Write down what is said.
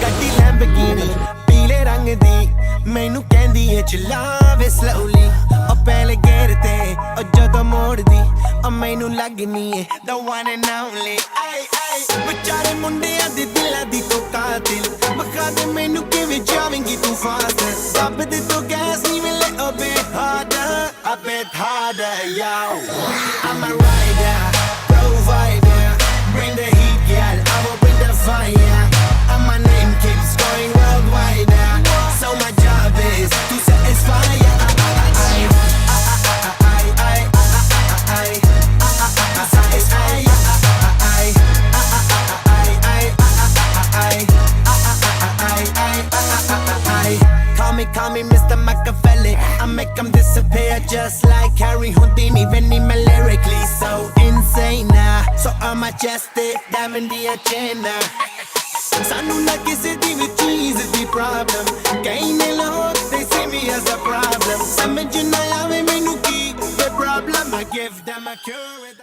ਗੱਡੀ ਲੈਂਬਰਗਿਨੀ ਪੀਲੇ ਰੰਗ ਦੀ ਮੈਨੂੰ ਕਹਿੰਦੀ ਏ ਚਲਾਵੇ ਸਲੋਲੀ ਉਹ ਪਹਿਲੇ ਗੇਰ ਤੇ ਉਹ ਜਦੋਂ ਮੋੜਦੀ ਉਹ ਮੈਨੂੰ ਲੱਗਨੀ ਏ the one and only ਵਿਚਾਰੇ ਮੁੰਡਿਆਂ ਦੇ ਦਿਲਾਂ ਦੀ ਤੂੰ ਕਾਤਿਲ ਬਖਾ ਦੇ ਮੈਨੂੰ ਕਿਵੇਂ ਜਾਵੇਂਗੀ ਤੂੰ ਫਾਸਟ ਦੱਬ ਦੇ ਤੂੰ ਗੈਸ ਨੀ ਮਿਲੇ a bit harder yo I'm a rider provider bring the heat girl I will bring the fire and my name keeps going worldwide so my job is to satisfy Call me Mr. Machiavelli I make them disappear just like Harry Houdini when I'm lyrically so insane so I'm majestic diamond the agenda ਸਾਨੂੰ ਨਾ ਕਿਸੇ ਦੀ ਵੀ ਚੀਜ਼ ਦੀ problem ਕਈ ਨੇ ਲੋਕ they see me as a problem ਸਮਝ ਨਾ ਆਵੇ ਮੈਨੂੰ ਕੀ the problem I give them a cure